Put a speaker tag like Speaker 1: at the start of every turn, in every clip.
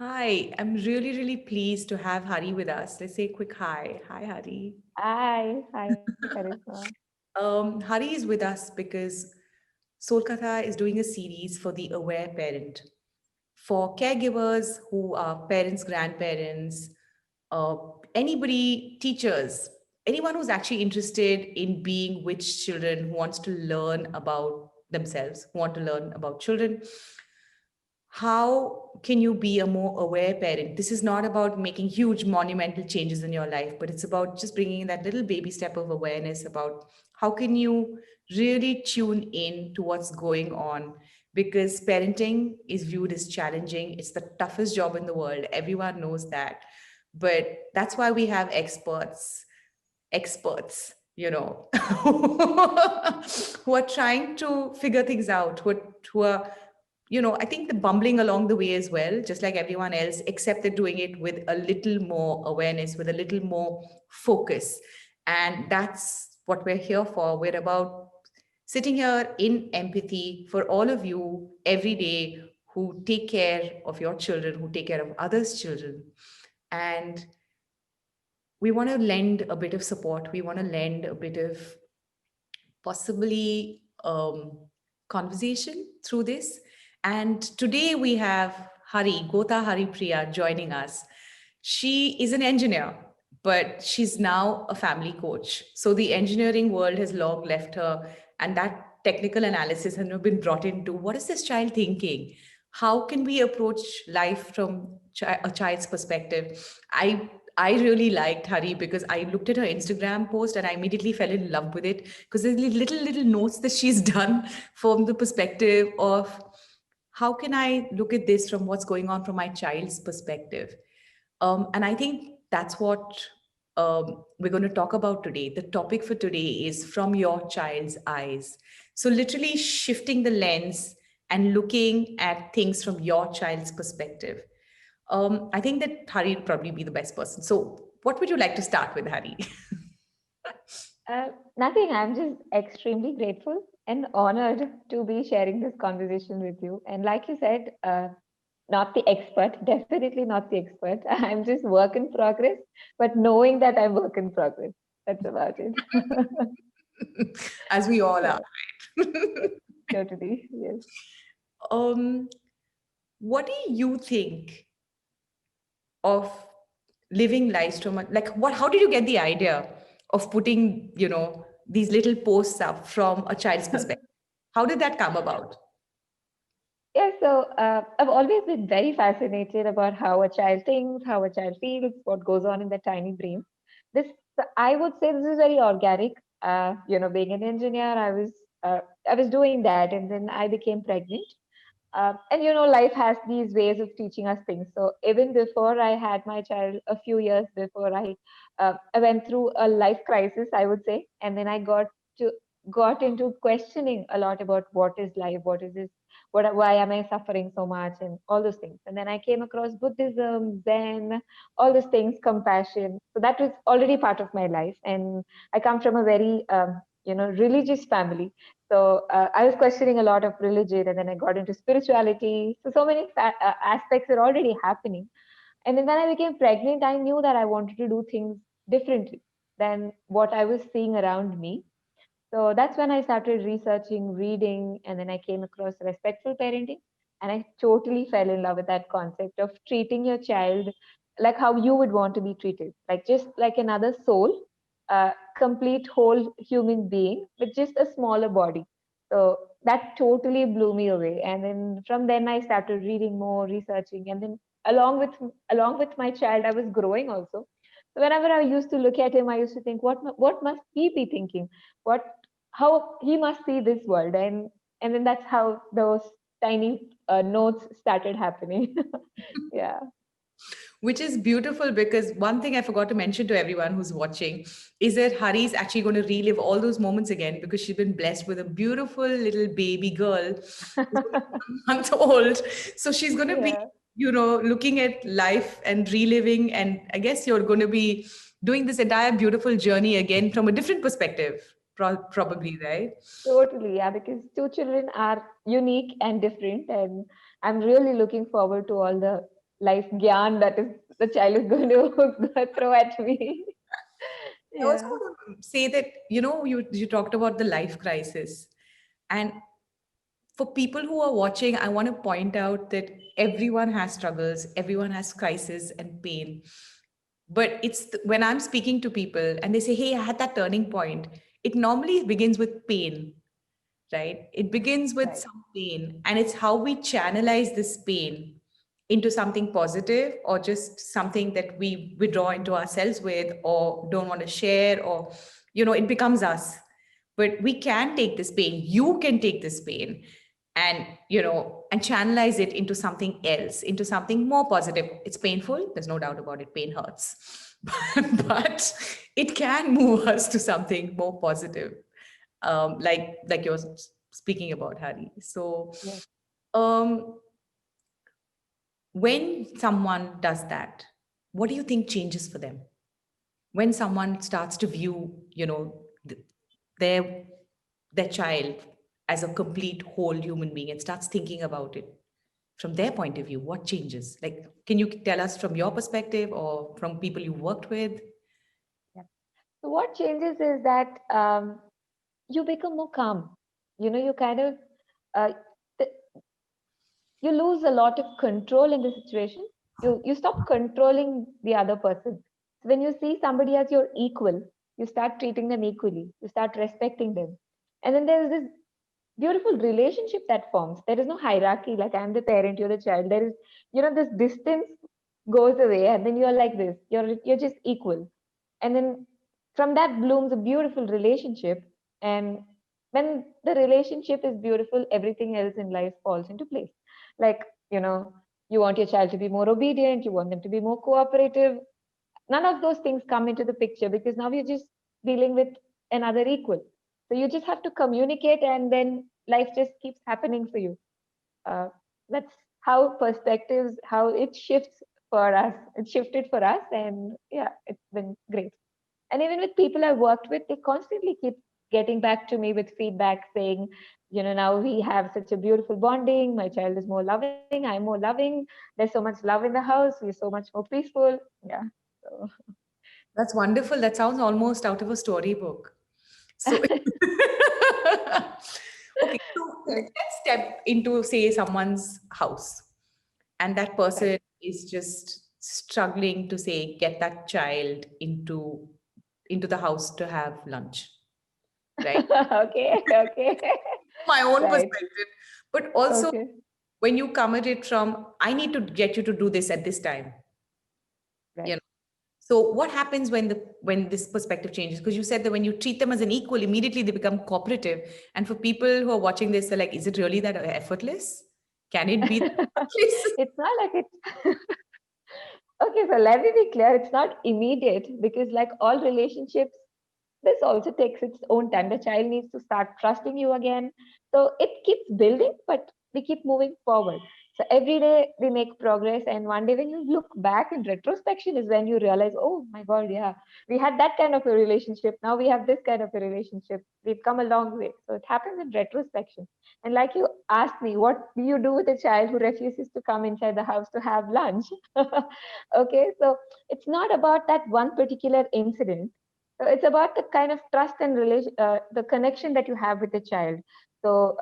Speaker 1: Hi, I'm really, really pleased to have Hari with us. Let's say a quick hi. Hi, Hari.
Speaker 2: Hi, Karisma.
Speaker 1: Hari is with us because Solkatha is doing a series for the aware parent for caregivers who are parents, grandparents, uh, anybody, teachers, anyone who's actually interested in being with children, who wants to learn about themselves, who want to learn about children. How can you be a more aware parent? This is not about making huge monumental changes in your life, but it's about just bringing in that little baby step of awareness about how can you really tune in to what's going on, because parenting is viewed as challenging. It's the toughest job in the world, everyone knows that, but that's why we have experts, who are trying to figure things out, who are, I think they're bumbling along the way as well, just like everyone else, except they're doing it with a little more awareness, with a little more focus. And that's what we're here for. We're about sitting here in empathy for all of you every day who take care of your children, who take care of others' children. And we want to lend a bit of support. We want to lend a bit of possibly conversation through this. And today we have Gota Hari Priya, joining us. She is an engineer, but she's now a family coach. So the engineering world has long left her, and that technical analysis has now been brought into what is this child thinking? How can we approach life from a child's perspective? I really liked Hari because I looked at her Instagram post and I immediately fell in love with it, because there's little notes that she's done from the perspective of how can I look at this from what's going on from my child's perspective. And I think that's what we're going to talk about today. The topic for today is from your child's eyes. So, literally shifting the lens and looking at things from your child's perspective. I think that Hari would probably be the best person. So, what would you like to start with, Hari?
Speaker 2: Nothing, I'm just extremely grateful and honored to be sharing this conversation with you. And like you said, not the expert, definitely not the expert. I'm just work in progress, but knowing that I'm work in progress. That's about it.
Speaker 1: As we all
Speaker 2: Yeah,
Speaker 1: are, right?
Speaker 2: yeah, totally. Yes.
Speaker 1: um, what do you think of living lives from like what? How did you get the idea of putting, these little posts up from a child's perspective? How did that come about?
Speaker 2: Yeah, so I've always been very fascinated about how a child thinks, how a child feels, what goes on in their tiny brain. This, I would say, this is very organic. Being an engineer, I was doing that, and then I became pregnant. And life has these ways of teaching us things. So even before I had my child, a few years before I went through a life crisis, I would say, and then I to got into questioning a lot about what is life, what is this, why am I suffering so much, and all those things. And then I came across Buddhism, Zen, all those things, compassion. So that was already part of my life, and I come from a very religious family. So I was questioning a lot of religion, and then I got into spirituality. So many aspects are already happening. And then when I became pregnant, I knew that I wanted to do things differently than what I was seeing around me. So that's when I started researching, reading, and then I came across respectful parenting. And I totally fell in love with that concept of treating your child like how you would want to be treated, like just like another soul, complete whole human being with just a smaller body. So that totally blew me away. And then from then I started reading more, researching, and then along with along with my child, I was growing also. So whenever I used to look at him, I used to think, what must he be thinking? What how he must see this world, and then that's how those tiny notes started happening. Yeah.
Speaker 1: Which is beautiful, because one thing I forgot to mention to everyone who's watching is that Hari is actually going to relive all those moments again, because she's been blessed with a beautiful little baby girl who's only 1 month old. So she's going to be,
Speaker 2: Yeah,
Speaker 1: looking at life and reliving. And I guess you're going to be doing this entire beautiful journey again from a different perspective, probably, right?
Speaker 2: totally. Yeah, because two children are unique and different, and I'm really looking forward to all the life gyan that is the child is going to throw at me.
Speaker 1: I also
Speaker 2: Yeah.
Speaker 1: want to say that, you talked about the life crisis. And for people who are watching, I want to point out that everyone has struggles, everyone has crisis and pain. But when I'm speaking to people and they say, "Hey, I had that turning point," it normally begins with pain, right? It begins with
Speaker 2: Right.
Speaker 1: some pain, and it's how we channelize this pain into something positive or just something that we withdraw into ourselves with or don't want to share, or, it becomes us. But we can take this pain, you can take this pain, and and channelize it into something else, into something more positive. It's painful, there's no doubt about it, pain hurts. But it can move us to something more positive, like you're speaking about, Hari. So
Speaker 2: Yes.
Speaker 1: um when someone does that, what do you think changes for them when someone starts to view, their their child as a complete whole human being and starts thinking about it from their point of view? What changes? Like, can you tell us from your perspective or from people you worked with?
Speaker 2: Yeah. So what changes is that you become more calm. You kind of uh, th- you lose a lot of control in the situation. You stop controlling the other person. So when you see somebody as your equal, you start treating them equally. You start respecting them, and then there's this beautiful relationship that forms. There is no hierarchy. Like I'm the parent, you're the child. There is, this distance goes away, and then you're like this. You're just equal, and then from that blooms a beautiful relationship. And when the relationship is beautiful, everything else in life falls into place. Like, you want your child to be more obedient, you want them to be more cooperative. None of those things come into the picture because now you're just dealing with another equal. So you just have to communicate, and then life just keeps happening for you. uh, that's how perspectives, how it shifts for us. It shifted for us, and yeah, it's been great. And even with people I worked with, they constantly keep getting back to me with feedback saying, now we have such a beautiful bonding. My child is more loving, I'm more loving. There's so much love in the house, we're so much more peaceful. Yeah. So
Speaker 1: That's wonderful. That sounds almost out of a storybook. So, okay, so let's step into, say, someone's house, and that
Speaker 2: right.
Speaker 1: person is just struggling to, say, get that child into the house to have lunch, right?
Speaker 2: Okay, okay.
Speaker 1: My own
Speaker 2: Right.
Speaker 1: perspective, but also
Speaker 2: Okay.
Speaker 1: when you come at it from, I need to get you to do this at this time, you
Speaker 2: Right.
Speaker 1: know. So what happens when this perspective changes? Because you said that when you treat them as an equal, immediately they become cooperative. And for people who are watching this, they're like, is it really that effortless? Can it be that effortless?
Speaker 2: It's not like it's okay. So let me be clear. It's not immediate because, like all relationships, this also takes its own time. The child needs to start trusting you again. So it keeps building, but we keep moving forward. So every day we make progress. And one day when you look back in retrospection is when you realize, oh my God, yeah, we had that kind of a relationship. Now we have this kind of a relationship. We've come a long way. So it happens in retrospection. And like you asked me, what do you do with a child who refuses to come inside the house to have lunch? Okay, so it's not about that one particular incident. So it's about the kind of trust and relation, the connection that you have with the child. So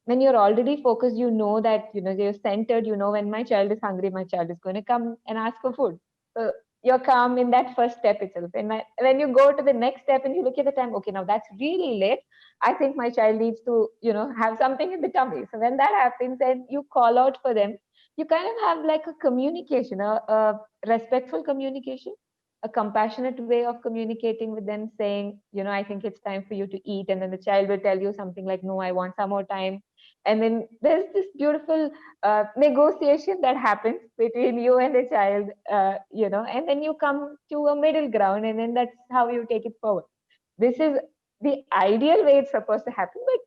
Speaker 2: when you're already focused, that you're centered. When my child is hungry, my child is going to come and ask for food. So you're calm in that first step itself. And when you go to the next step and you look at the time, okay, now that's really late. I think my child needs to, have something in the tummy. So when that happens and you call out for them, you kind of have like a communication, a respectful communication, a compassionate way of communicating with them, saying, I think it's time for you to eat. And then the child will tell you something like, no, I want some more time. And then there's this beautiful negotiation that happens between you and the child, and then you come to a middle ground, and then that's how you take it forward. This is the ideal way it's supposed to happen, but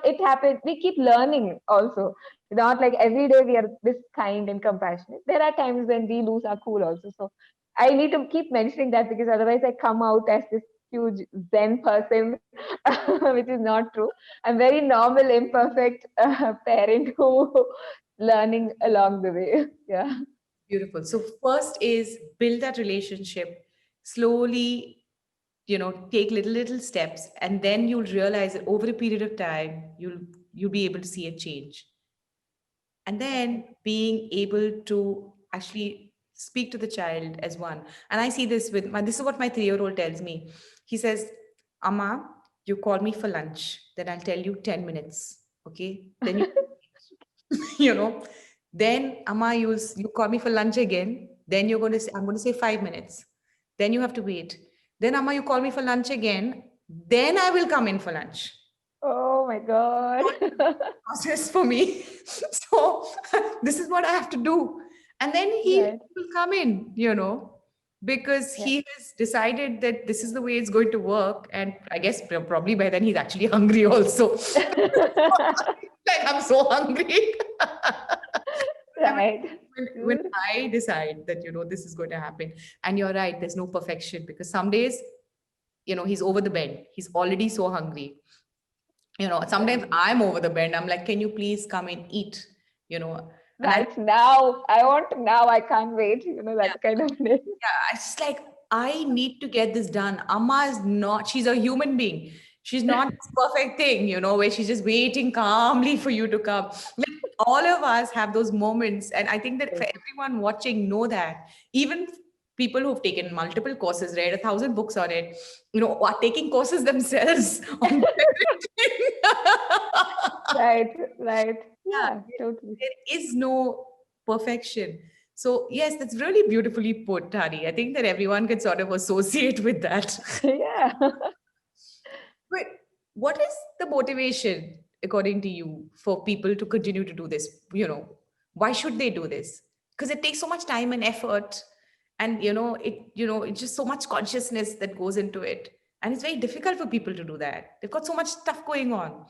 Speaker 2: it happens. We keep learning also. Not like every day we are this kind and compassionate. There are times when we lose our cool also. So I need to keep mentioning that because otherwise I come out as this huge Zen person, which is not true. I'm very normal, imperfect parent who learning along the way. Yeah.
Speaker 1: Beautiful. So first is build that relationship slowly, take little steps, and then you'll realize that over a period of time, you'll be able to see a change. And then being able to actually speak to the child as one. And I see this with this is what my 3-year-old tells me. He says, Amma, you call me for lunch, then I'll tell you 10 minutes. Okay. Then you you know then Amma, you call me for lunch again, then I'm going to say 5 minutes, then you have to wait, then Amma, you call me for lunch again, then I will come in for lunch.
Speaker 2: Oh my God.
Speaker 1: Process for me. So this is what I have to do. And then he
Speaker 2: Right.
Speaker 1: will come in, because
Speaker 2: Yeah.
Speaker 1: he has decided that this is the way it's going to work. And I guess probably by then he's actually hungry also. Like, I'm so hungry. I mean,
Speaker 2: Right.
Speaker 1: when
Speaker 2: Good.
Speaker 1: I decide that, this is going to happen, and you're right, there's no perfection because some days, he's over the bend. He's already so hungry. Sometimes
Speaker 2: Right.
Speaker 1: I'm over the bend. I'm like, can you please come and eat? You know, and I,
Speaker 2: Right now. I want now. I can't wait.
Speaker 1: yeah,
Speaker 2: That kind of thing.
Speaker 1: it's just like, I need to get this done. Amma is not, she's a human being. She's not this perfect thing, where she's just waiting calmly for you to come. Like, all of us have those moments. And I think that for
Speaker 2: Yes.
Speaker 1: everyone watching, know that. Even people who've taken multiple courses, read 1,000 books on it, are taking courses themselves on parenting.
Speaker 2: Right. Right.
Speaker 1: Yeah,
Speaker 2: Yeah. Totally.
Speaker 1: there is no perfection. So, yes, that's really beautifully put, Hari. I think that everyone can sort of associate with that.
Speaker 2: Yeah.
Speaker 1: But what is the motivation, according to you, for people to continue to do this? Why should they do this? Because it takes so much time and effort, and it's just so much consciousness that goes into it, and it's very difficult for people to do that. They've got so much stuff going on.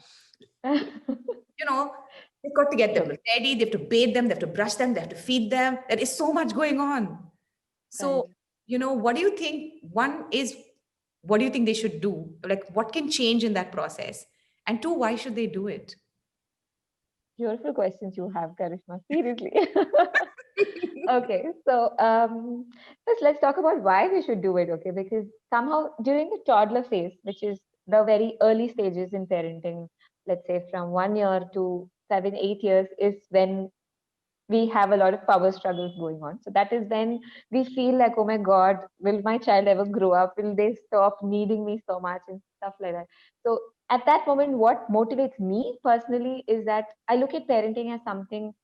Speaker 1: you know, they've got to get them
Speaker 2: True.
Speaker 1: ready, they have to bathe them, they have to brush them, they have to feed them. There is so much going on.
Speaker 2: Right.
Speaker 1: So, what do you think? One is, what do you think they should do? Like, what can change in that process? And two, why should they do it?
Speaker 2: Beautiful questions you have, Karishma. Seriously. Okay, so first let's talk about why we should do it. Okay, because somehow during the toddler phase, which is the very early stages in parenting, let's say from 1 year to 7, 8 years, is when we have a lot of power struggles going on. So that is when we feel like, oh my God, will my child ever grow up? Will they stop needing me so much and stuff like that? So at that moment, what motivates me personally is that I look at parenting as something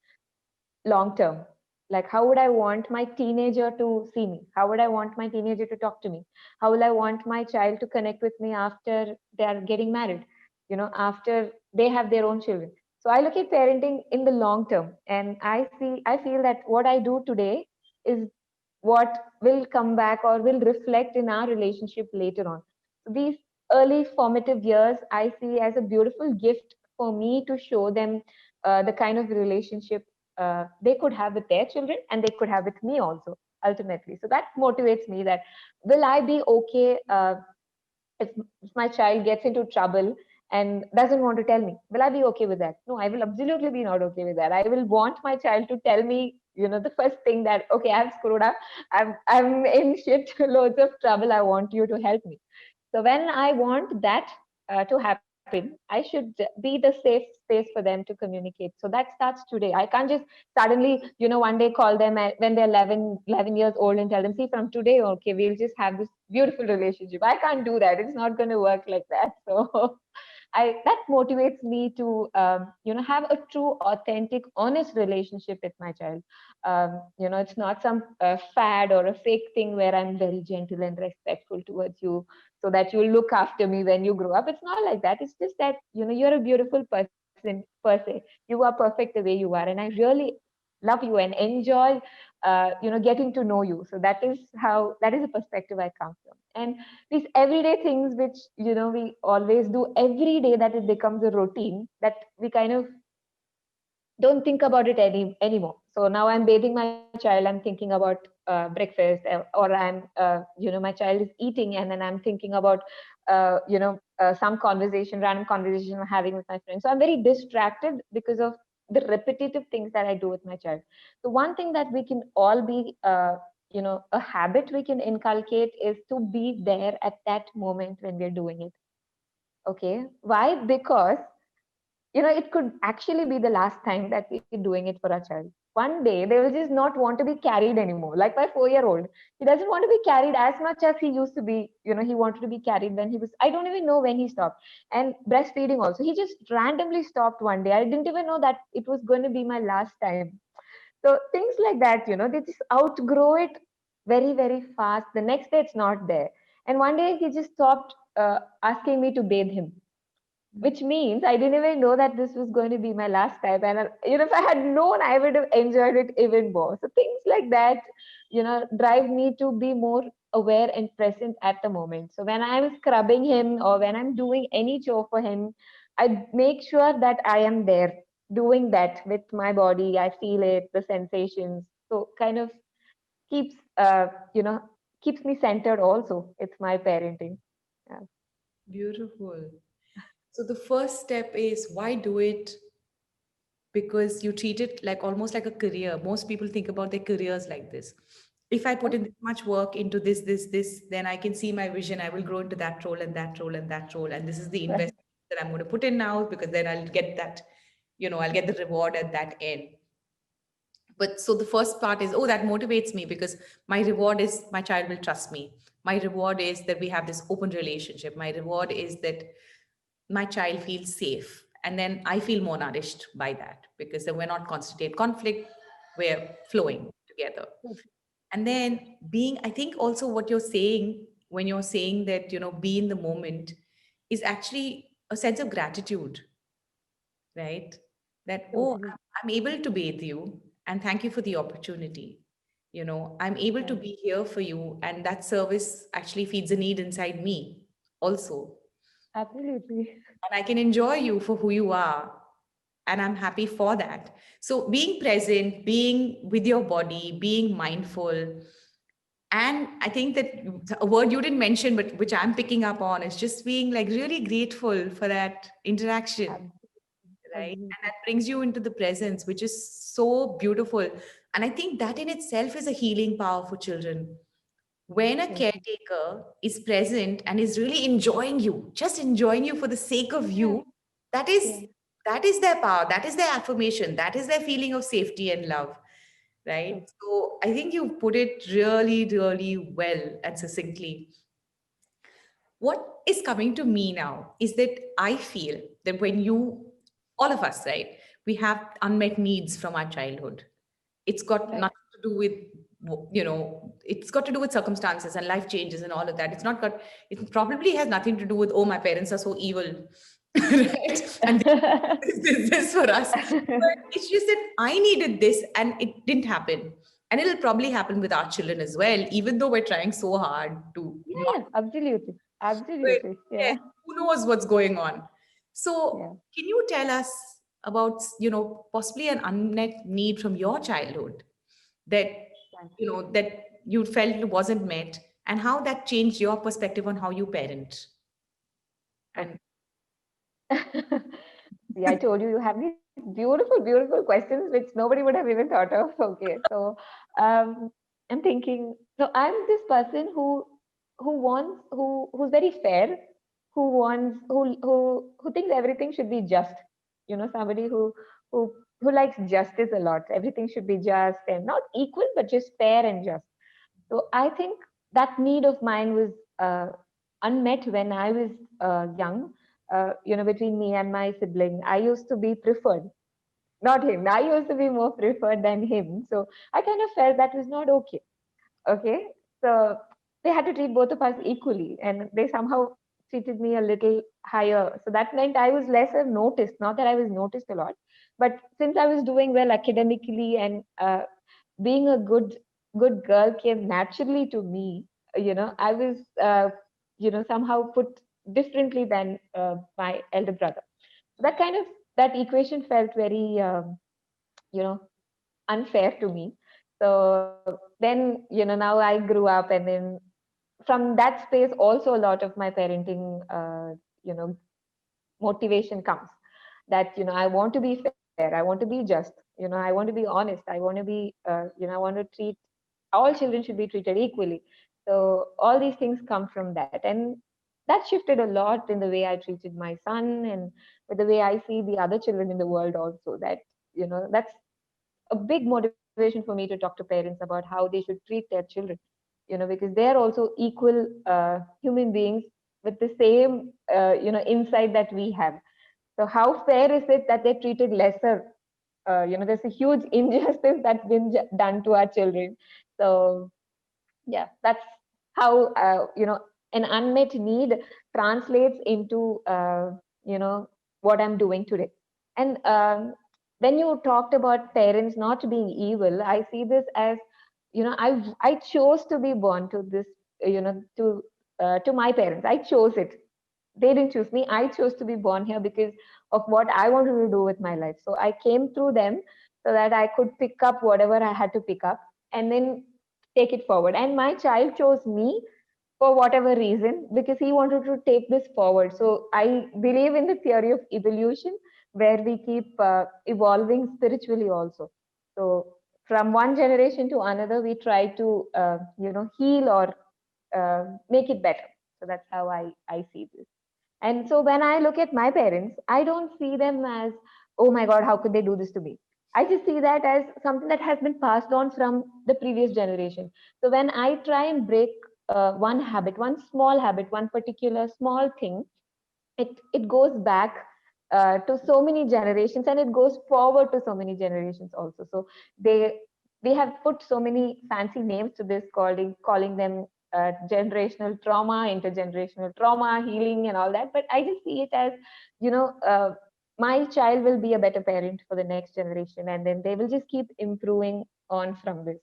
Speaker 2: long term. Like, how would I want my teenager to see me? How would I want my teenager to talk to me? How will I want my child to connect with me after they are getting married, after they have their own children? So I look at parenting in the long term, and I feel that what I do today is what will come back or will reflect in our relationship later on. So these early formative years I see as a beautiful gift for me to show them the kind of relationship they could have with their children and they could have with me also ultimately. So that motivates me that will I be okay if my child gets into trouble and doesn't want to tell me, will I be okay with that? No, I will absolutely be not okay with that. I will want my child to tell me, the first thing that, okay, I've screwed up. I'm in shit, loads of trouble. I want you to help me. So when I want that to happen, I should be the safe space for them to communicate. So that starts today. I can't just suddenly, one day call them when they're 11 years old and tell them, see, from today, okay, we'll just have this beautiful relationship. I can't do that. It's not going to work like that. So I that motivates me to have a true, authentic, honest relationship with my child. It's not some fad or a fake thing where I'm very gentle and respectful towards you, so that you'll look after me when you grow up. It's not like that. It's just that you're a beautiful person per se. You are perfect the way you are, and I really love you and enjoy getting to know you. So that is a perspective I come from. And these everyday things which we always do every day, that it becomes a routine that we kind of don't think about it anymore. So now I'm bathing my child, I'm thinking about breakfast, or I'm my child is eating, and then I'm thinking about some random conversation I'm having with my friends. So I'm very distracted because of the repetitive things that I do with my child. So one thing that we can all be, a habit we can inculcate is to be there at that moment when we're doing it. Okay. Why? Because it could actually be the last time that we're doing it for our child. One day they will just not want to be carried anymore. Like my 4-year-old, he doesn't want to be carried as much as he used to be. He wanted to be carried when he was, I don't even know when he stopped. And breastfeeding also, he just randomly stopped one day. I didn't even know that it was going to be my last time. So things like that, they just outgrow it very, very fast. The next day it's not there. And one day he just stopped asking me to bathe him, which means I didn't even know that this was going to be my last time. And if I had known, I would have enjoyed it even more. So things like that, drive me to be more aware and present at the moment. So when I'm scrubbing him or when I'm doing any chore for him, I make sure that I am there doing that with my body. I feel it, the sensations. So kind of keeps, keeps me centered also. It's my parenting. Yeah.
Speaker 1: Beautiful. So the first step is why do it? Because you treat it like almost like a career. Most people think about their careers like this. If I put in this much work into this, then I can see my vision. I will grow into that role and that role and that role. And this is the
Speaker 2: Right.
Speaker 1: investment that I'm going to put in now because then I'll get that, I'll get the reward at that end. But so the first part is, oh, that motivates me because my reward is my child will trust me. My reward is that we have this open relationship. My reward is that my child feels safe. And then I feel more nourished by that because then we're not constantly in conflict, we're flowing together. And then being, I think also what you're saying when you're saying that, be in the moment is actually a sense of gratitude, right? That, oh,
Speaker 2: Totally.
Speaker 1: I'm able to bathe you and thank you for the opportunity. I'm able to
Speaker 2: Right.
Speaker 1: be here for you. And that service actually feeds a need inside me also.
Speaker 2: Absolutely.
Speaker 1: And I can enjoy you for who you are. And I'm happy for that. So being present, being with your body, being mindful. And I think that a word you didn't mention, but which I'm picking up on is just being like really grateful for that interaction,
Speaker 2: Ab-
Speaker 1: right? And
Speaker 2: Absolutely.
Speaker 1: that brings you into the presence, which is so beautiful. And I think that in itself is a healing power for children. When a
Speaker 2: Totally.
Speaker 1: caretaker is present and is really enjoying you, just enjoying you for the sake of
Speaker 2: Yeah.
Speaker 1: you, that is
Speaker 2: Yeah.
Speaker 1: that is their power, that is their affirmation, that is their feeling of safety and love, right?
Speaker 2: True.
Speaker 1: So I think you put it really, really well and succinctly. What is coming to me now is that I feel that when you, all of us, right, we have unmet needs from our childhood. It's got
Speaker 2: Right.
Speaker 1: nothing to do with, it's got to do with circumstances and life changes and all of that. It's not got, it probably has nothing to do with, oh, my parents are so evil, right? And this for us. But it's just that I needed this and it didn't happen. And it'll probably happen with our children as well, even though we're trying so hard to
Speaker 2: Yeah,
Speaker 1: not.
Speaker 2: yeah, absolutely.
Speaker 1: But
Speaker 2: Absolutely.
Speaker 1: yes,
Speaker 2: Yeah.
Speaker 1: who knows what's going on?
Speaker 2: Yeah.
Speaker 1: So, can you tell us about, possibly an unmet need from your childhood that,
Speaker 2: Right.
Speaker 1: that you felt wasn't met, and how that changed your perspective on how you parent? And
Speaker 2: Okay. See, I told you have these beautiful, beautiful questions which nobody would have even thought of. Okay. So um I'm thinking, so I'm this person who's very fair, who thinks everything should be just. Somebody who who likes justice a lot. Everything should be just and not equal, but just fair and just. So I think that need of mine was unmet when I was young. Between me and my sibling, I used to be preferred, not him. I used to be more preferred than him. So I kind of felt that was not okay. Okay. So they had to treat both of us equally, and they somehow treated me a little higher. So that meant I was lesser noticed. Not that I was noticed a lot, but since I was doing well academically and being a good girl came naturally to me, I was somehow put differently than my elder brother. So that equation felt very you know unfair to me. So then, now I grew up, and then from that space, also a lot of my parenting, you know, motivation comes that, I want to be fair. I want to be just, I want to be honest. I want to be, I want to treat all children should be treated equally. So all these things come from that. And that shifted a lot in the way I treated my son and with the way I see the other children in the world also. That's a big motivation for me to talk to parents about how they should treat their children, because they are also equal human beings with the same, insight that we have. So how fair is it that they're treated lesser? There's a huge injustice that's been done to our children. So yeah, that's how an unmet need translates into what I'm doing today. And when you talked about parents not being evil, I see this as, I chose to be born to this, to my parents. I chose it. They didn't choose me. I chose to be born here because of what I wanted to do with my life. So I came through them so that I could pick up whatever I had to pick up and then take it forward. And my child chose me for whatever reason because he wanted to take this forward. So I believe in the theory of evolution where we keep evolving spiritually also. So from one generation to another, we try to heal or make it better. So that's how I see this. And so when I look at my parents, I don't see them as, oh my God, how could they do this to me? I just see that as something that has been passed on from the previous generation. So when I try and break one habit, one small habit, one particular small thing, it goes back to so many generations and it goes forward to so many generations also. So they we have put so many fancy names to this, calling them generational trauma, intergenerational trauma, healing, and all that. But I just see it as, you know, uh, my child will be a better parent for the next generation, and then they will just keep improving on from this.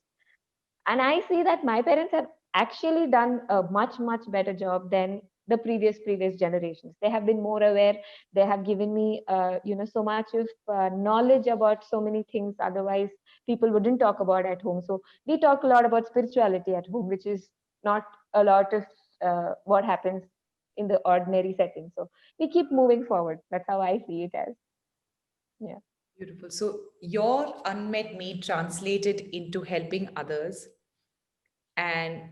Speaker 2: And I see that my parents have actually done a much better job than the previous generations. They have been more aware. They have given me so much of knowledge about so many things otherwise people wouldn't talk about at home. So we talk a lot about spirituality at home, which is not a lot of what happens in the ordinary setting. So we keep moving forward. That's how I see it as. Yeah.
Speaker 1: Beautiful. So your unmet need translated into helping others, and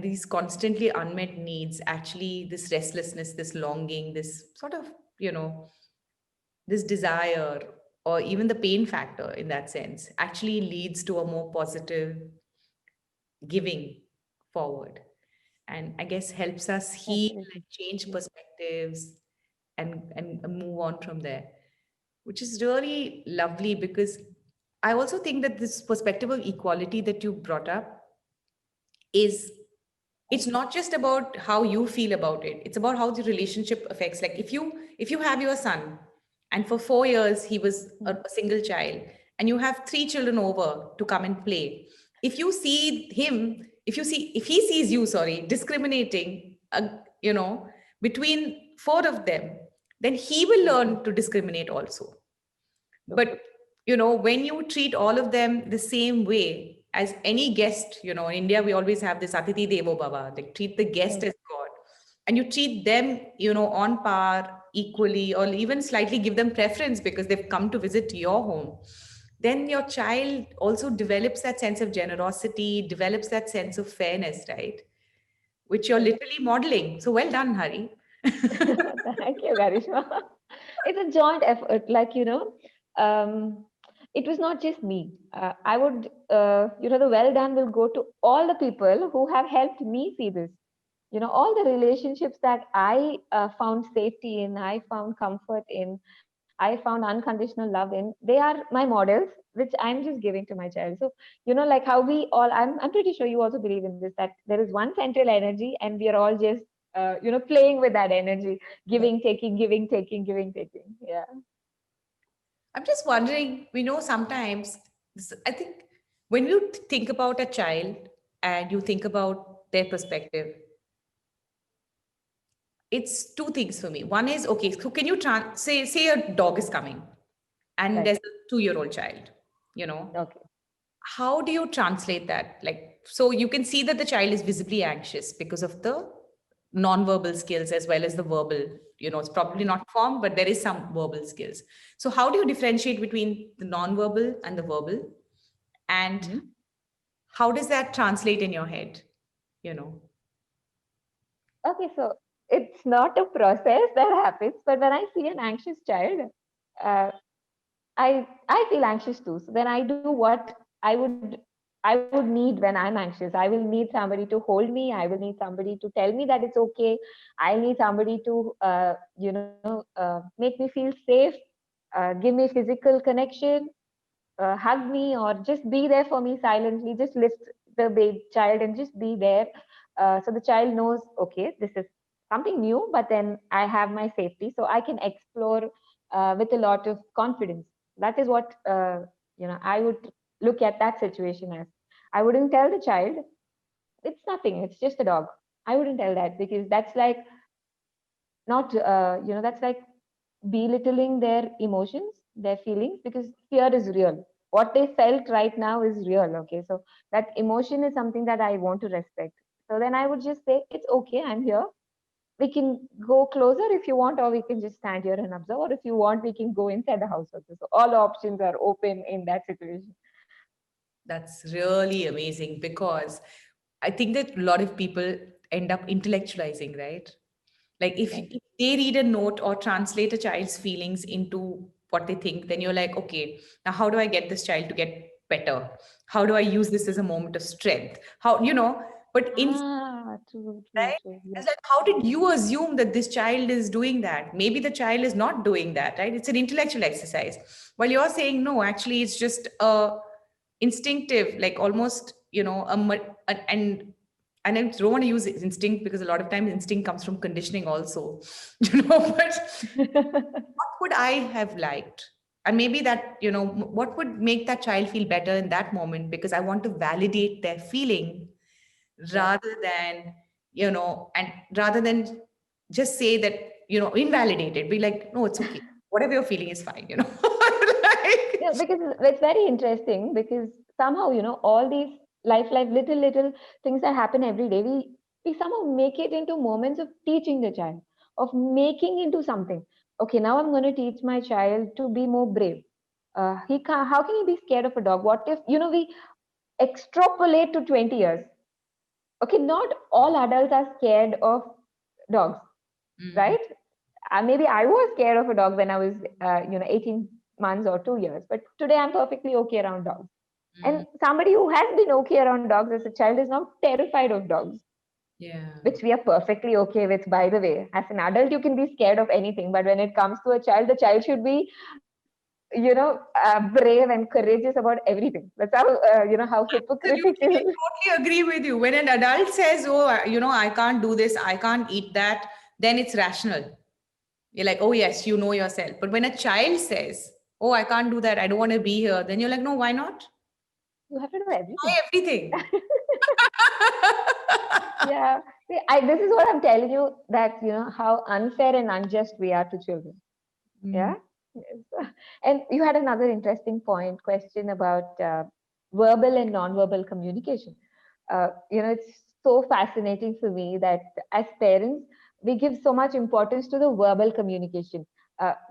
Speaker 1: these constantly unmet needs, actually this restlessness, this longing, this sort of, you know, this desire, or even the pain factor in that sense, actually leads to a more positive giving forward, and I guess helps us heal
Speaker 2: Definitely.
Speaker 1: and change
Speaker 2: Yeah.
Speaker 1: perspectives and move on from there, which is really lovely. Because I also think that this perspective of equality that you brought up is, it's not just about how you feel about it, it's about how the relationship affects. Like if you have your son, and for 4 years he was a single child, and you have 3 children over to come and play, if you see him, if he sees you, sorry, discriminating, between 4 of them, then he will learn to discriminate also.
Speaker 2: So
Speaker 1: But when you treat all of them the same way as any guest, in India we always have this Atiti Devo Bhava, like treat the guest
Speaker 2: mm,
Speaker 1: as God, and you treat them, on par, equally, or even slightly give them preference because they've come to visit your home, then your child also develops that sense of generosity, develops that sense of fairness, right? Which you're
Speaker 2: correct.
Speaker 1: literally modeling. So well done, Hari.
Speaker 2: Thank you, Garishma. It's a joint effort. Um, it was not just me. I would, the well done will go to all the people who have helped me see this. All the relationships that I found safety in, I found comfort in, I found unconditional love in, they are my models, which I'm just giving to my child. So, like how we all, I'm pretty sure you also believe in this, that there is one central energy and we are all just, playing with that energy, giving, taking, giving, taking, giving, taking. Yeah.
Speaker 1: I'm just wondering, sometimes I think when you think about a child and you think about their perspective, it's two things for me. One is, okay, so can you say a dog is coming and
Speaker 2: Right.
Speaker 1: there's a 2-year-old child, you know,
Speaker 2: Okay.
Speaker 1: how do you translate that? Like, so you can see that the child is visibly anxious because of the non-verbal skills as well as the verbal. It's probably not formed, but there is some verbal skills. So how do you differentiate between the non-verbal and the verbal? And
Speaker 2: Mhm.
Speaker 1: how does that translate in your head? You know?
Speaker 2: Okay, so it's not a process that happens, but when I see an anxious child, uh, I feel anxious too. So then I do what I would need when I'm anxious. I will need somebody to hold me. I will need somebody to tell me that it's okay. I need somebody to make me feel safe, give me physical connection, hug me, or just be there for me silently. Just lift the baby child and just be there. So the child knows, okay, this is something new, but then I have my safety, so I can explore with a lot of confidence. That is what I would look at that situation as. I wouldn't tell the child it's nothing, it's just a dog. I wouldn't tell that, because that's like not that's like belittling their emotions, their feelings, because fear is real. What they felt right now is real. Okay, so that emotion is something that I want to respect. So then I would just say, it's okay, I'm here. We can go closer if you want, or we can just stand here and observe, or if you want, we can go inside the house also. So all options are open in that situation.
Speaker 1: That's really amazing, because I think that a lot of people end up intellectualizing, right? Like
Speaker 2: Yes.
Speaker 1: if they read a note or translate a child's feelings into what they think, then you're like, okay, now how do I get this child to get better? How do I use this as a moment of strength? But in
Speaker 2: Ah, true, true,
Speaker 1: right?
Speaker 2: true.
Speaker 1: It's
Speaker 2: Yes,
Speaker 1: like, how
Speaker 2: yes.
Speaker 1: did you assume that this child is doing that? Maybe the child is not doing that, right? It's an intellectual exercise. While you're saying, no, actually, it's just a instinctive, like almost, and I don't want to use instinct, because a lot of times instinct comes from conditioning also, but what would I have liked? And maybe that, what would make that child feel better in that moment, because I want to validate their feeling
Speaker 2: Yes.
Speaker 1: rather than and rather than just say that, invalidate it, be like, no, it's okay, whatever you're feeling is fine, like,
Speaker 2: Yeah, because it's very interesting, because somehow, all these life, little things that happen every day, we somehow make it into moments of teaching the child, of making into something. Okay, now I'm going to teach my child to be more brave. How can he be scared of a dog? What if, we extrapolate to 20 years? Okay, not all adults are scared of dogs,
Speaker 1: mm,
Speaker 2: right? Maybe I was scared of a dog when I was, 18 months or 2 years, but today I'm perfectly okay around dogs.
Speaker 1: mm,
Speaker 2: And somebody who has been okay around dogs as a child is now terrified of dogs,
Speaker 1: yeah.
Speaker 2: which we are perfectly okay with, by the way. As an adult, you can be scared of anything, but when it comes to a child, the child should be, brave and courageous about everything. That's how, how
Speaker 1: Absolutely, I
Speaker 2: hypocritical.
Speaker 1: totally agree with you. When an adult says, oh, I can't do this, I can't eat that, then it's rational. You're like, oh yes, you know yourself. But when a child says, oh, I can't do that, I don't want to be here, then you're like, no, why not?
Speaker 2: You have to do everything.
Speaker 1: Try everything.
Speaker 2: Yeah. See, this is what I'm telling you, that, how unfair and unjust we are to children.
Speaker 1: Mm.
Speaker 2: Yeah. Yes. And you had another interesting question about verbal and non-verbal communication. It's so fascinating for me that as parents, we give so much importance to the verbal communication.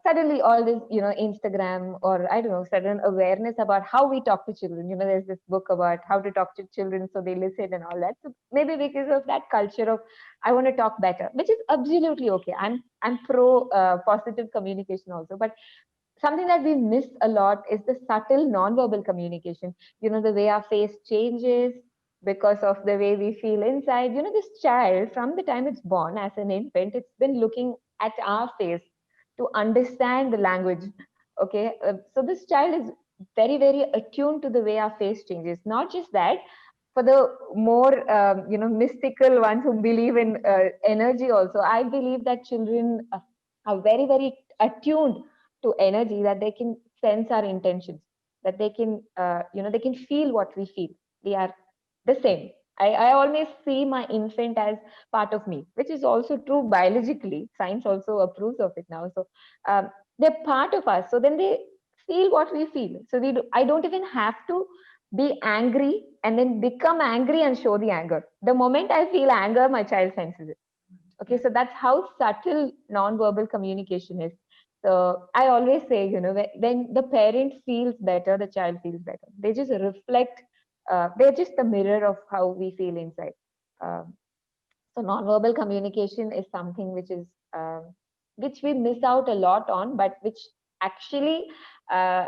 Speaker 2: Suddenly, all this, Instagram, or I don't know, sudden awareness about how we talk to children. There's this book about how to talk to children so they listen and all that. So maybe because of that culture of I want to talk better, which is absolutely okay. I'm pro positive communication also, but something that we miss a lot is the subtle non-verbal communication. The way our face changes because of the way we feel inside. This child, from the time it's born as an infant, it's been looking at our face to understand the language. Okay, so this child is very, very attuned to the way our face changes. Not just that, for the more mystical ones who believe in energy also, I believe that children are very, very attuned to energy, that they can sense our intentions, that they can they can feel what we feel. We are the same. I always see my infant as part of me, which is also true biologically. Science also approves of it now. So they're part of us, so then they feel what we feel. So I don't even have to be angry and then become angry and show the anger. The moment I feel anger, my child senses it. Okay, so that's how subtle non-verbal communication is. So I always say, when the parent feels better, the child feels better. They just reflect. They're just the mirror of how we feel inside. Um, so non-verbal communication is something which we miss out a lot on, but which actually uh,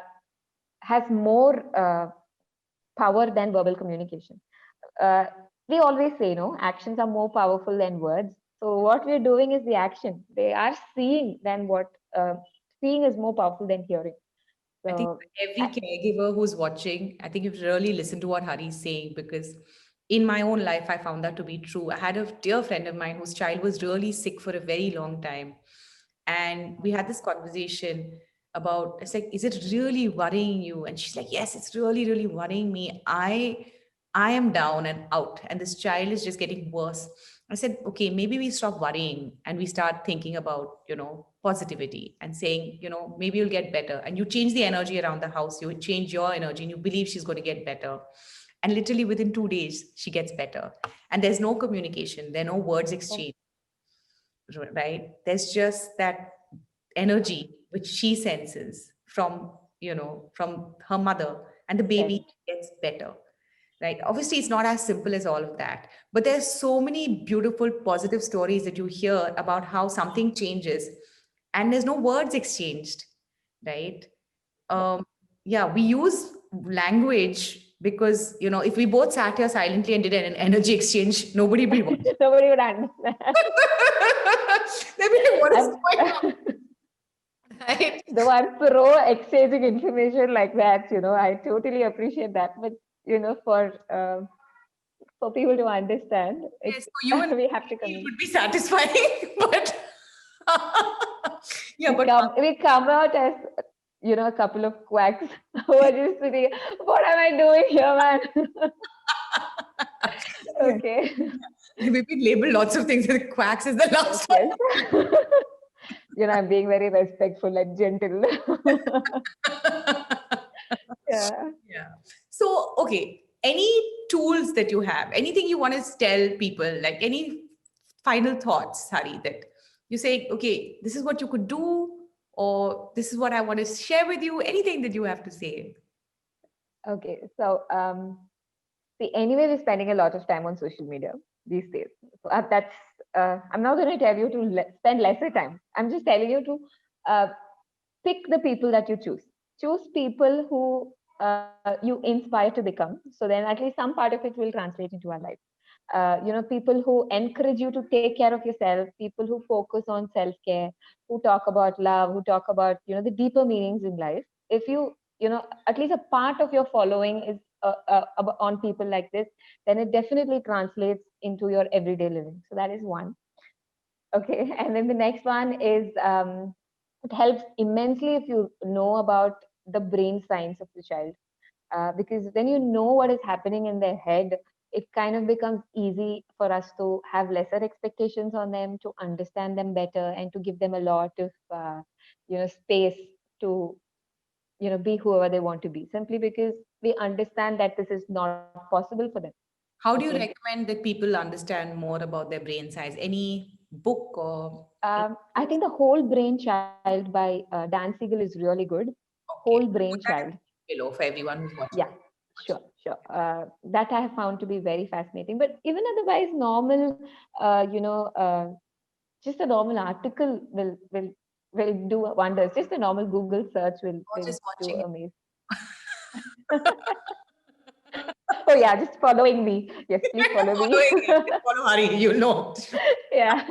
Speaker 2: has more power than verbal communication. Uh, we always say, no, actions are more powerful than words. So what we're doing is the action. They are seeing than what seeing is more powerful than hearing.
Speaker 1: I think
Speaker 2: So
Speaker 1: for every
Speaker 2: I,
Speaker 1: caregiver who's watching, I think you've really listened to what Hari's saying, because in my own life, I found that to be true. I had a dear friend of mine whose child was really sick for a very long time. And we had this conversation about, it's like, is it really worrying you? And she's like, yes, it's really, really worrying me. I am down and out, and this child is just getting worse. I said, okay, maybe we stop worrying and we start thinking about, positivity and saying, maybe you'll get better. And you change the energy around the house, you change your energy, and you believe she's going to get better. And literally within 2 days, she gets better. And there's no communication, there are no words exchanged, right? There's just that energy which she senses from her mother, and the baby
Speaker 2: correct.
Speaker 1: gets better. Right, obviously it's not as simple as all of that, but there's so many beautiful positive stories that you hear about how something changes and there's no words exchanged, right?
Speaker 2: Yeah.
Speaker 1: um yeah, we use language because if we both sat here silently and did an energy exchange, nobody will watch.
Speaker 2: Nobody would understand.
Speaker 1: They'll be like, what is
Speaker 2: I'm,
Speaker 1: going on? Right.
Speaker 2: though I'm pro exchanging information like that, I totally appreciate that. But for people to understand, it's
Speaker 1: Yes, for you and
Speaker 2: we have to
Speaker 1: me, it
Speaker 2: communicate.
Speaker 1: would be satisfying, but yeah,
Speaker 2: We
Speaker 1: but
Speaker 2: come we come out as a couple of quacks who are just sitting. What am I doing here, man?
Speaker 1: yeah,
Speaker 2: Okay.
Speaker 1: we've been labeled lots of things, and quacks is the
Speaker 2: Yes,
Speaker 1: last
Speaker 2: yes. I'm being very respectful and gentle.
Speaker 1: one.
Speaker 2: Yeah.
Speaker 1: Yeah. So, okay, any tools that you have, anything you want to tell people, like any final thoughts, Hari, that you say, okay, this is what you could do, or this is what I want to share with you, anything that you have to say.
Speaker 2: Okay. So, see, anyway, we're spending a lot of time on social media these days. So I'm not going to tell you to spend lesser time. I'm just telling you to uh, pick the people that you choose. Choose people who you inspire to become. So then at least some part of it will translate into our life. People who encourage you to take care of yourself, people who focus on self-care, who talk about love, who talk about, the deeper meanings in life. If at least a part of your following is on people like this, then it definitely translates into your everyday living. So that is one. Okay. And then the next one is it helps immensely if you know about the brain science of the child. Because when you know what is happening in their head, it kind of becomes easy for us to have lesser expectations on them, to understand them better, and to give them a lot of space to be whoever they want to be, simply because we understand that this is not possible for them.
Speaker 1: How do you
Speaker 2: Okay.
Speaker 1: recommend that people understand more about their brain size? Any book or any
Speaker 2: I think the Whole Brain Child by Dan Siegel is really good. Whole
Speaker 1: okay. I'll
Speaker 2: Brain
Speaker 1: put that
Speaker 2: Child.
Speaker 1: below for everyone who's
Speaker 2: Yeah,
Speaker 1: watching.
Speaker 2: sure, sure. That I have found to be very fascinating. But even otherwise, normal, just a normal article will do wonders. Just a normal Google search
Speaker 1: Or
Speaker 2: will
Speaker 1: just
Speaker 2: do
Speaker 1: watching
Speaker 2: amazing. Oh yeah, just following me. Yes, please follow me.
Speaker 1: following it. Just follow Hari, you know.
Speaker 2: Yeah.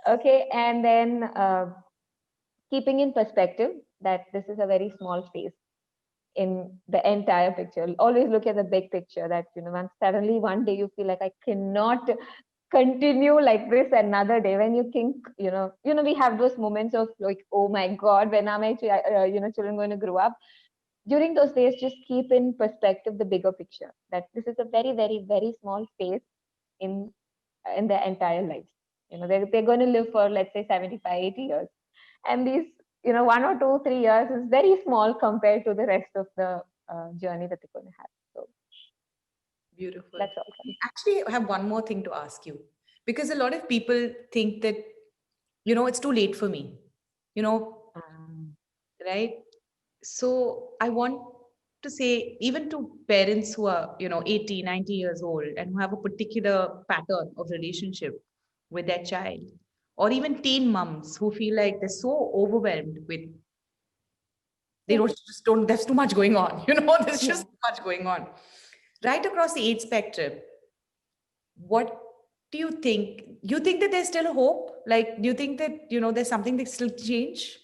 Speaker 2: Okay, and then keeping in perspective that this is a very small space in the entire picture. Always look at the big picture. That when suddenly one day you feel like I cannot continue like this another day. When you think, we have those moments of like, oh my God, when are my children going to grow up? During those days, just keep in perspective the bigger picture. That this is a very, very, very small space in their entire lives. They're going to live for, let's say, 75, 80 years, and these 1 or 2, 3 years is very small compared to the rest of the journey that they're going to have. So
Speaker 1: Beautiful.
Speaker 2: that's all.
Speaker 1: I actually have one more thing to ask you, Because a lot of people think that, it's too late for me, you know,
Speaker 2: Um,
Speaker 1: right? So I want to say, even to parents who are, 80, 90 years old and who have a particular pattern of relationship with their child, or even teen moms who feel like they're so overwhelmed with, they
Speaker 2: yes,
Speaker 1: don't just don't, there's too much going on, there's
Speaker 2: yeah.
Speaker 1: just too much going on. Right across the age spectrum, what do you think? You think that there's still hope? Like, do you think that, there's something that still change?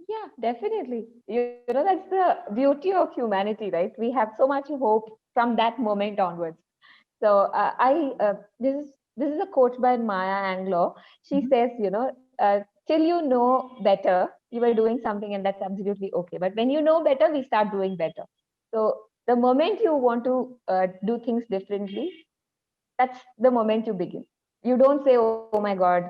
Speaker 2: Yeah, definitely. That's the beauty of humanity, right? We have so much hope from that moment onwards. So I this is a quote by Maya Angelou. She says, till you know better, you are doing something, and that's absolutely okay. But when you know better, we start doing better. So the moment you want to do things differently, that's the moment you begin. You don't say, oh my God,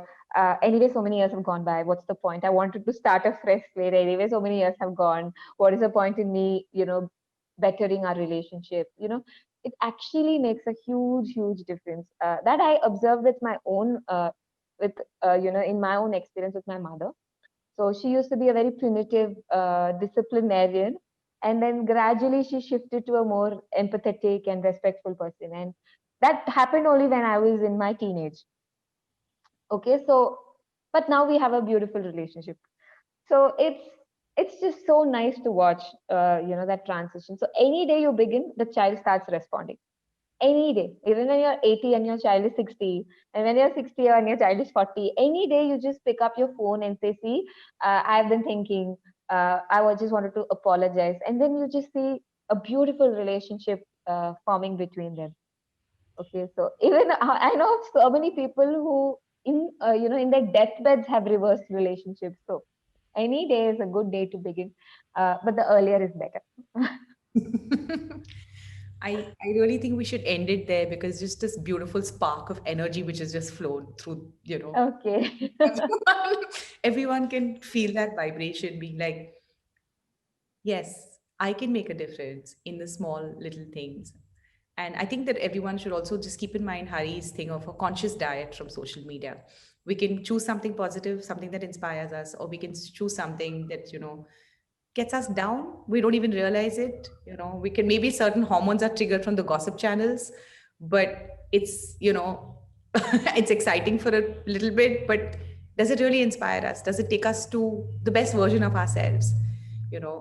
Speaker 2: anyway, so many years have gone by. What's the point? I wanted to start a fresh slate. Anyway, so many years have gone. What is the point in me, bettering our relationship? It actually makes a huge, huge difference. That I observed with my own, in my own experience with my mother. So she used to be a very primitive disciplinarian. And then gradually she shifted to a more empathetic and respectful person. And that happened only when I was in my teenage. Okay, so but now we have a beautiful relationship. So it's just so nice to watch, that transition. So any day you begin, the child starts responding any day, even when you're 80 and your child is 60, and when you're 60 and your child is 40, any day you just pick up your phone and say, see, I've been thinking, just wanted to apologize. And then you just see a beautiful relationship forming between them. Okay, so even I know of so many people who in their deathbeds have reversed relationships. So any day is a good day to begin, but the earlier is better.
Speaker 1: I really think we should end it there, because just this beautiful spark of energy which has just flown through,
Speaker 2: Okay.
Speaker 1: everyone, everyone can feel that vibration being like, yes, I can make a difference in the small little things. And I think that everyone should also just keep in mind Hari's thing of a conscious diet from social media. We can choose something positive, something that inspires us, or we can choose something that, gets us down. We don't even realize it. We can, maybe certain hormones are triggered from the gossip channels, but it's, it's exciting for a little bit, but does it really inspire us? Does it take us to the best version of ourselves?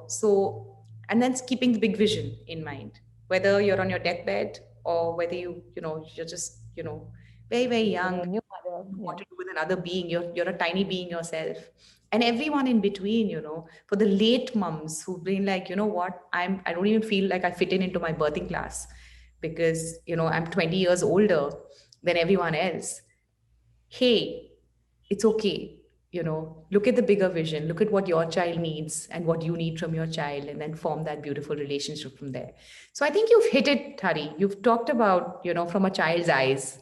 Speaker 1: So, and then keeping the big vision in mind, whether you're on your deathbed or whether you're just, very, very young,
Speaker 2: A new mother.
Speaker 1: what
Speaker 2: Yeah.
Speaker 1: to do with another being. You're a tiny being yourself. And everyone in between, for the late mums who've been like, what, I don't even feel like I fit in into my birthing class because, I'm 20 years older than everyone else. Hey, it's okay. Look at the bigger vision, look at what your child needs and what you need from your child, and then form that beautiful relationship from there. So I think you've hit it, Hari. You've talked about, from a child's eyes,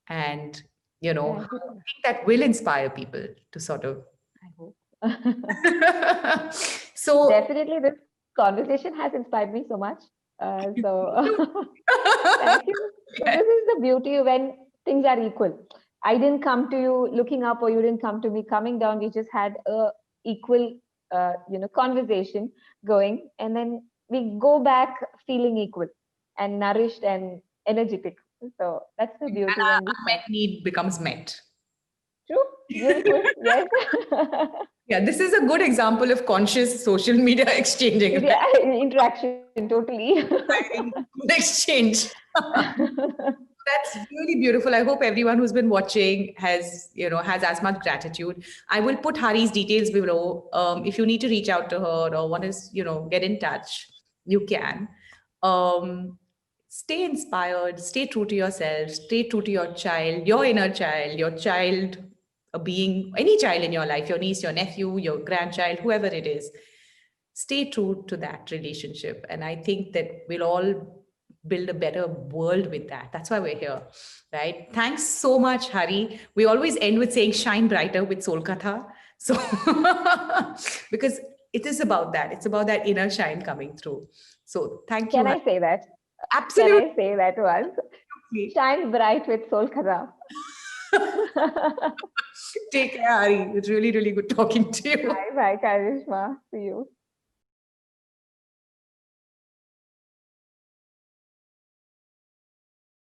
Speaker 1: and how
Speaker 2: Thank you.
Speaker 1: I think that will inspire people to sort of
Speaker 2: I hope.
Speaker 1: so
Speaker 2: Definitely, this conversation has inspired me so much. So thank you. So
Speaker 1: yeah.
Speaker 2: this is the beauty when things are equal. I didn't come to you looking up, or you didn't come to me coming down. We just had a equal, conversation going, and then we go back feeling equal and nourished and energetic. So that's the
Speaker 1: And
Speaker 2: beauty
Speaker 1: our
Speaker 2: when we have.
Speaker 1: unmet need becomes met.
Speaker 2: True, beautiful, yes.
Speaker 1: Yeah, this is a good example of conscious social media exchanging, right?
Speaker 2: Yeah, interaction, totally.
Speaker 1: Good exchange. That's really beautiful. I hope everyone who's been watching has as much gratitude. I will put Hari's details below. If you need to reach out to her or want to, get in touch, you can. Um, Stay inspired, stay true to yourself, stay true to your inner child, your child, a being, any child in your life, your niece, your nephew, your grandchild, whoever it is. Stay true to that relationship. And I think that we'll all build a better world with that. That's why we're here, right? Thanks so much, Hari. We always end with saying shine brighter with Soul Katha. So, because it is about that. It's about that inner shine coming through. So, thank you,
Speaker 2: Can
Speaker 1: Hari.
Speaker 2: I say that? Can
Speaker 1: Absolutely.
Speaker 2: I say that once? Shine bright with Soul Khara.
Speaker 1: Take care, Hari. It's really, really good talking to you.
Speaker 2: Bye bye, Karishma. See you.